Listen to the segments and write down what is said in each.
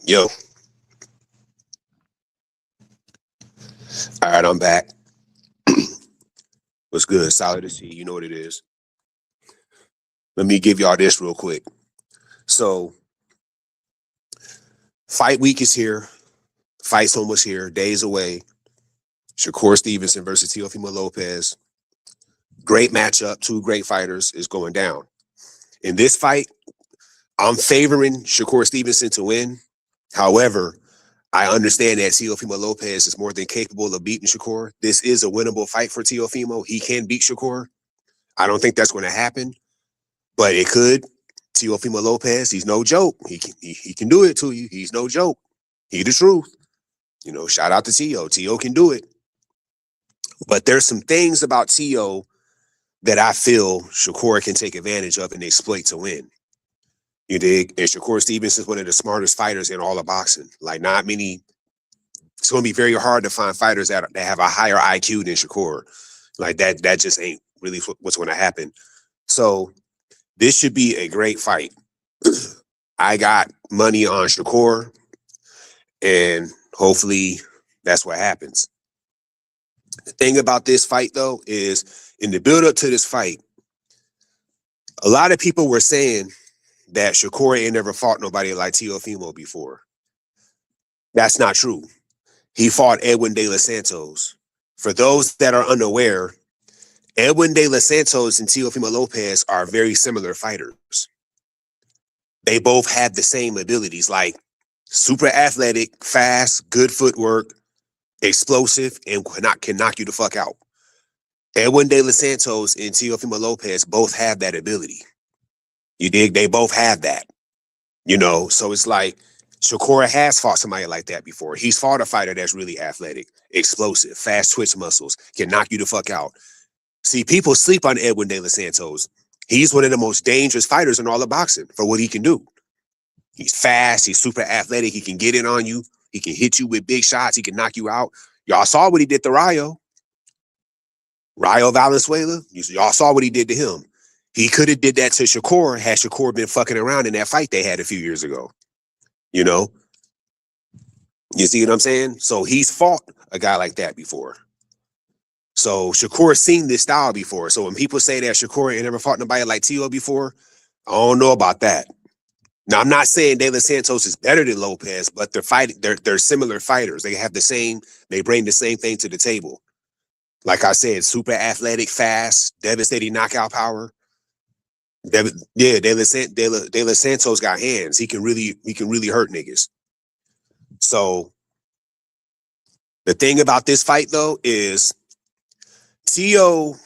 Yo, all right, I'm back. What's good? Solidus-T, you know what it is. Let me give y'all this real quick. So, fight week is here. Fight's almost here. Days away. Shakur Stevenson versus Teofimo Lopez. Great matchup. Two great fighters is going down. In this fight, I'm favoring Shakur Stevenson to win. However, I understand that Teofimo Lopez is more than capable of beating Shakur. This is a winnable fight for Teofimo. He can beat Shakur. I don't think that's going to happen, but it could. Teofimo Lopez, he's no joke. He can do it to you. He's no joke. He the truth. Shout out to Tio. Tio can do it. But there's some things about Tio that I feel Shakur can take advantage of and exploit to win. You dig? And Shakur Stevenson is one of the smartest fighters in all of boxing. Like, not many. It's going to be very hard to find fighters that have a higher IQ than Shakur. Like that just ain't really what's going to happen. So this should be a great fight. I got money on Shakur, and hopefully that's what happens. The thing about this fight, though, is in the build-up to this fight, a lot of people were saying that Shakur ain't never fought nobody like Teofimo before. That's not true. He fought Edwin De Los Santos. For those that are unaware, Edwin De Los Santos and Teofimo Lopez are very similar fighters. They both have the same abilities, like super athletic, fast, good footwork, explosive, and can knock you the fuck out. Edwin De Los Santos and Teofimo Lopez both have that ability. You dig? They both have that. So it's like Shakur has fought somebody like that before. He's fought a fighter that's really athletic, explosive, fast twitch muscles, can knock you the fuck out. See, people sleep on Edwin De Los Santos. He's one of the most dangerous fighters in all of boxing for what he can do. He's fast. He's super athletic. He can get in on you. He can hit you with big shots. He can knock you out. Y'all saw what he did to Rayo Valenzuela. Y'all saw what he did to him. He could have did that to Shakur had Shakur been fucking around in that fight they had a few years ago. You see what I'm saying? So he's fought a guy like that before. So Shakur's seen this style before. So when people say that Shakur ain't never fought nobody like Tio before, I don't know about that. Now, I'm not saying De Los Santos is better than Lopez, but they're similar fighters. They bring the same thing to the table. Like I said, super athletic, fast, devastating knockout power. De Los Santos got hands. He can really hurt niggas. So the thing about this fight, though, is Tio,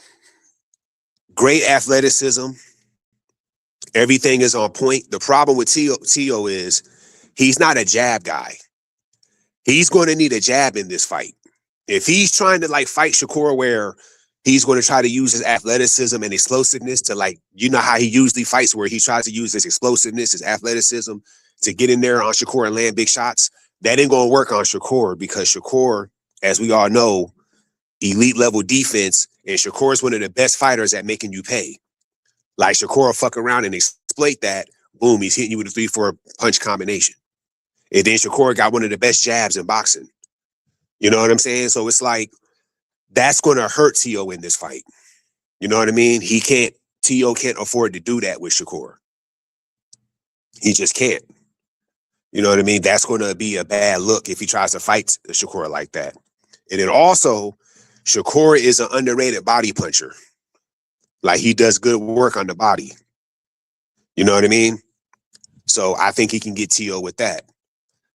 great athleticism. Everything is on point. The problem with Tio is he's not a jab guy. He's going to need a jab in this fight. If he's trying to fight Shakur where he's going to try to use his athleticism and explosiveness to how he usually fights, where he tries to use his explosiveness, his athleticism to get in there on Shakur and land big shots, that ain't going to work on Shakur because Shakur, as we all know, elite level defense, and Shakur is one of the best fighters at making you pay. Like Shakur will fuck around and exploit that. Boom, he's hitting you with a 3-4 punch combination. And then Shakur got one of the best jabs in boxing. You know what I'm saying? So it's like, that's going to hurt Tio in this fight. You know what I mean? Tio can't afford to do that with Shakur. He just can't. You know what I mean? That's going to be a bad look if he tries to fight Shakur like that. And then also, Shakur is an underrated body puncher. Like, he does good work on the body. You know what I mean? So I think he can get Tio with that.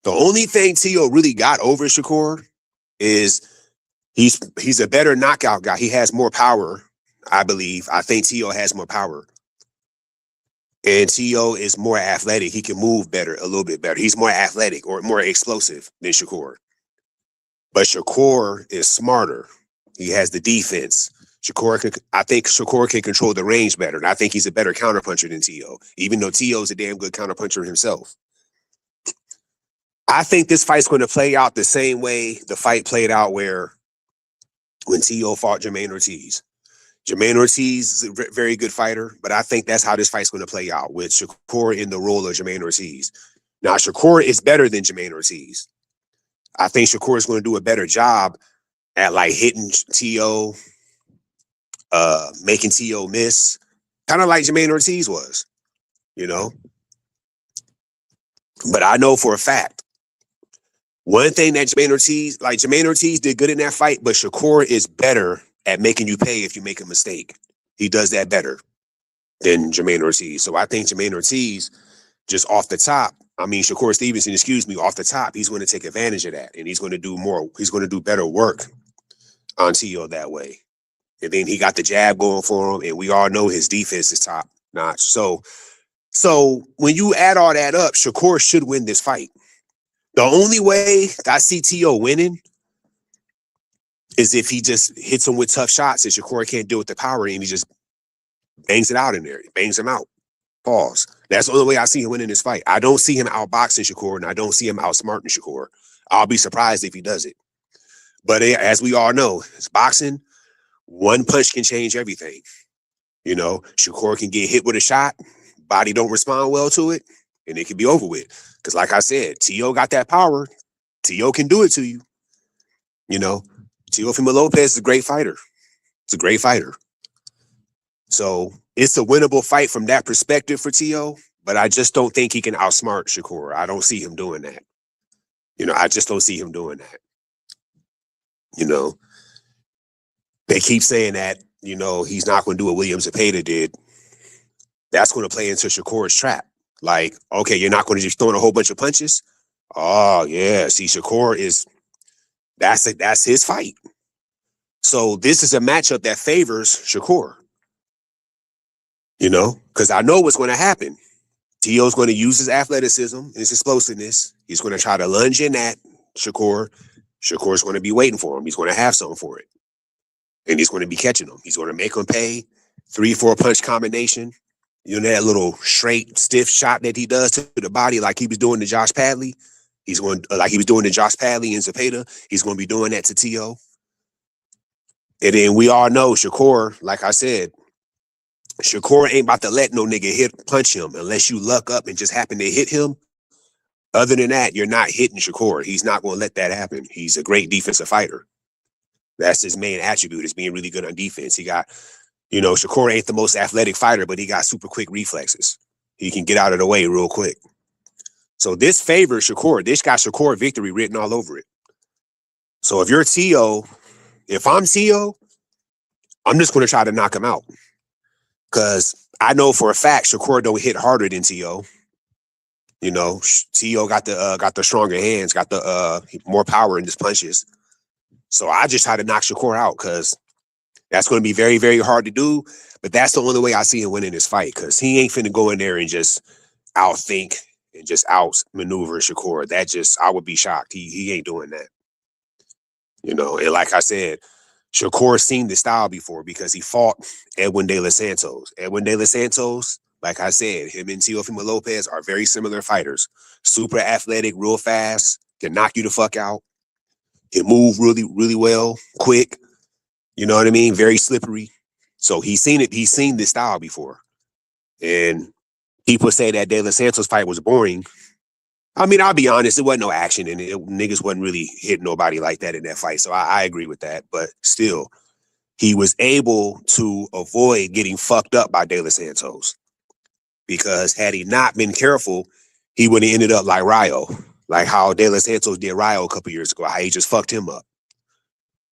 The only thing Tio really got over Shakur is he's a better knockout guy. He has more power, I believe. I think Tio has more power. And Tio is more athletic. He can move better, a little bit better. He's more athletic or more explosive than Shakur. But Shakur is smarter. He has the defense. I think Shakur can control the range better. And I think he's a better counterpuncher than Tio, even though Tio's a damn good counterpuncher himself. I think this fight's going to play out the same way the fight played out when Tio fought Jermaine Ortiz. Jermaine Ortiz is a very good fighter, but I think that's how this fight's going to play out, with Shakur in the role of Jermaine Ortiz. Now, Shakur is better than Jermaine Ortiz. I think Shakur is going to do a better job at like hitting T.O., making T.O. miss, kind of like Jermaine Ortiz was, you know. But I know for a fact, one thing that Jermaine Ortiz did good in that fight, but Shakur is better at making you pay if you make a mistake. He does that better than Jermaine Ortiz. So I think Jermaine Ortiz, just off the top, Shakur Stevenson, off the top, he's going to take advantage of that. And he's going to do more. He's going to do better work on T.O. that way. And then he got the jab going for him. And we all know his defense is top notch. So when you add all that up, Shakur should win this fight. The only way I see T.O. winning is if he just hits him with tough shots and Shakur can't deal with the power and he just bangs it out in there. He bangs him out. Pause. That's the only way I see him winning this fight. I don't see him outboxing Shakur and I don't see him outsmarting Shakur. I'll be surprised if he does it. But as we all know, it's boxing. One punch can change everything. You know, Shakur can get hit with a shot, body don't respond well to it, and it can be over with. Because like I said, T.O. got that power. T.O. can do it to you. You know, Teofimo Lopez is a great fighter. It's a great fighter. So it's a winnable fight from that perspective for T.O., but I just don't think he can outsmart Shakur. I don't see him doing that. You know, I just don't see him doing that. You know, they keep saying that, you know, he's not going to do what William Zepeda did. That's going to play into Shakur's trap. Like, okay, you're not going to just throw in a whole bunch of punches? Oh, yeah. See, Shakur is, that's his fight. So this is a matchup that favors Shakur. You know, because I know what's going to happen. T.O.'s going to use his athleticism and his explosiveness. He's going to try to lunge in at Shakur. Shakur's going to be waiting for him. He's going to have something for it. And he's going to be catching him. He's going to make him pay. 3-4 punch combination. You know, that little straight, stiff shot that he does to the body like he was doing to Josh Padley. He's going, like he was doing to Josh Padley and Zepeda. He's going to be doing that to T.O. And then we all know Shakur, like I said, Shakur ain't about to let no nigga punch him unless you luck up and just happen to hit him. Other than that, you're not hitting Shakur. He's not going to let that happen. He's a great defensive fighter. That's his main attribute, is being really good on defense. He got, you know, Shakur ain't the most athletic fighter, but he got super quick reflexes. He can get out of the way real quick. So this favors Shakur. This got Shakur victory written all over it. So if you're T.O., if I'm T.O., I'm just going to try to knock him out. Because I know for a fact Shakur don't hit harder than T.O. You know, T.O. got the stronger hands, got the more power in his punches. So I just try to knock Shakur out because that's going to be very, very hard to do. But that's the only way I see him winning this fight, because he ain't finna go in there and just outthink and just outmaneuver Shakur. That just, I would be shocked. He ain't doing that. You know, and like I said, Shakur's seen the style before because he fought Edwin De Los Santos. Edwin De Los Santos, like I said, him and Teofimo Lopez are very similar fighters. Super athletic, real fast, can knock you the fuck out. Can move really, really well, quick. You know what I mean? Very slippery. So he's seen it. He's seen this style before. And people say that De Los Santos fight was boring. I mean, I'll be honest, it wasn't no action in it. Niggas wasn't really hitting nobody like that in that fight. So I agree with that. But still, he was able to avoid getting fucked up by De Los Santos. Because had he not been careful, he would have ended up like Rayo. Like how De Los Santos did Rayo a couple years ago, how he just fucked him up.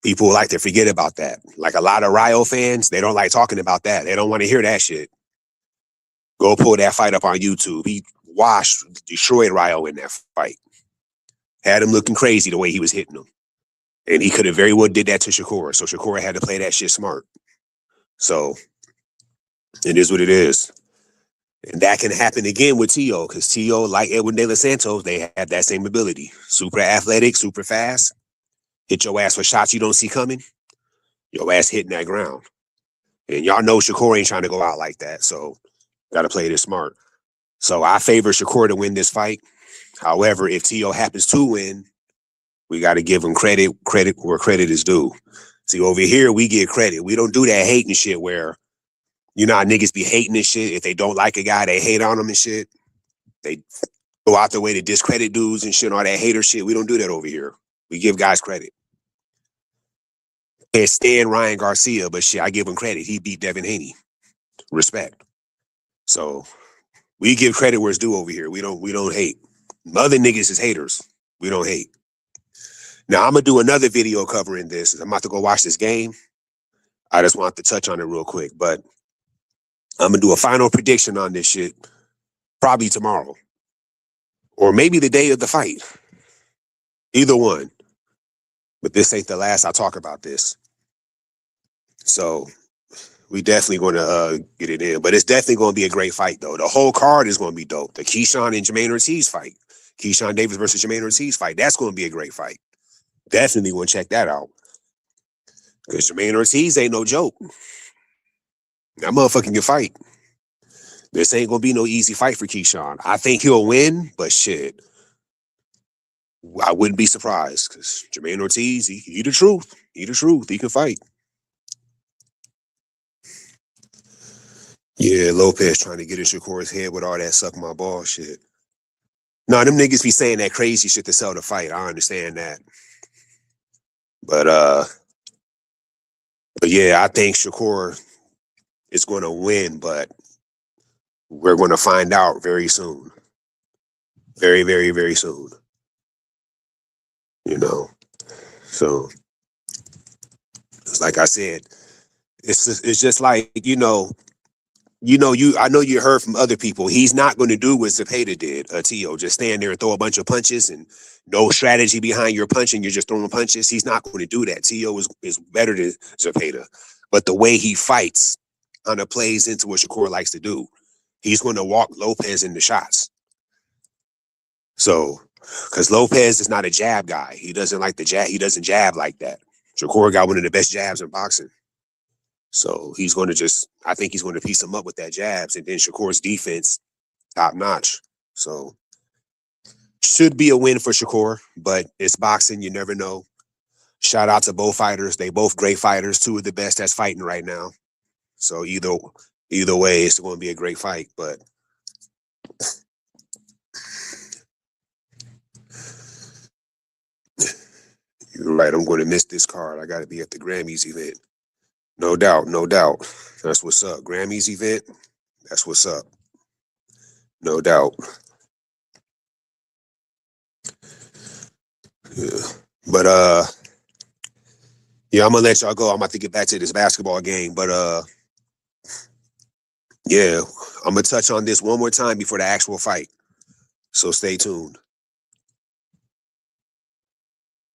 People like to forget about that. Like a lot of Rayo fans, they don't like talking about that. They don't want to hear that shit. Go pull that fight up on YouTube. He destroyed Rayo in that fight. Had him looking crazy the way he was hitting him. And he could have very well did that to Shakur. So Shakur had to play that shit smart. So it is what it is. And that can happen again with T.O. because T.O., like Edwin De Los Santos, they have that same ability. Super athletic, super fast. Hit your ass for shots you don't see coming. Your ass hitting that ground. And y'all know Shakur ain't trying to go out like that. So got to play this smart. So I favor Shakur to win this fight. However, if T.O. happens to win, we got to give him credit where credit is due. See, over here, we get credit. We don't do that hating shit where, you know how niggas be hating this shit. If they don't like a guy, they hate on him and shit. go out the way to discredit dudes and shit, all that hater shit. We don't do that over here. We give guys credit. Can't stand Ryan Garcia, but shit, I give him credit. He beat Devin Haney. Respect. So we give credit where it's due over here. We don't hate. Other niggas is haters. We don't hate. Now I'm gonna do another video covering this. I'm about to go watch this game. I just want to touch on it real quick, but I'm gonna do a final prediction on this shit probably tomorrow. Or maybe the day of the fight. Either one. But this ain't the last I talk about this. So we definitely going to get it in. But it's definitely going to be a great fight, though. The whole card is going to be dope. The Keyshawn and Jermaine Ortiz fight. Keyshawn Davis versus Jermaine Ortiz fight. That's going to be a great fight. Definitely want to check that out. Because Jermaine Ortiz ain't no joke. That motherfucking can fight. This ain't going to be no easy fight for Keyshawn. I think he'll win, but shit. I wouldn't be surprised because Jermaine Ortiz, he the truth. He the truth. He can fight. Yeah, Lopez trying to get in Shakur's head with all that suck my ball shit. No, them niggas be saying that crazy shit to sell the fight. I understand that. But yeah, I think Shakur is going to win, but we're going to find out very soon. Very, very, very soon. You know, so it's like I said, it's just like, I know you heard from other people. He's not going to do what Zepeda did, Tio, just stand there and throw a bunch of punches and no strategy behind your punching. You're just throwing punches. He's not going to do that. Tio is better than Zepeda, but the way he fights kind of plays into what Shakur likes to do. He's going to walk Lopez into shots. So, because Lopez is not a jab guy. He doesn't like the jab. He doesn't jab like that. Shakur got one of the best jabs in boxing. So he's going to I think he's going to piece him up with that jabs. And then Shakur's defense, top notch. So should be a win for Shakur, but it's boxing. You never know. Shout out to both fighters. They both great fighters. Two of the best that's fighting right now. So either way, it's going to be a great fight. But you're right. I'm going to miss this card. I got to be at the Grammys event. No doubt. No doubt. That's what's up. Grammys event. That's what's up. No doubt. Yeah. But yeah, I'm gonna let y'all go. I'm about to get back to this basketball game. But yeah, I'm gonna touch on this one more time before the actual fight. So stay tuned.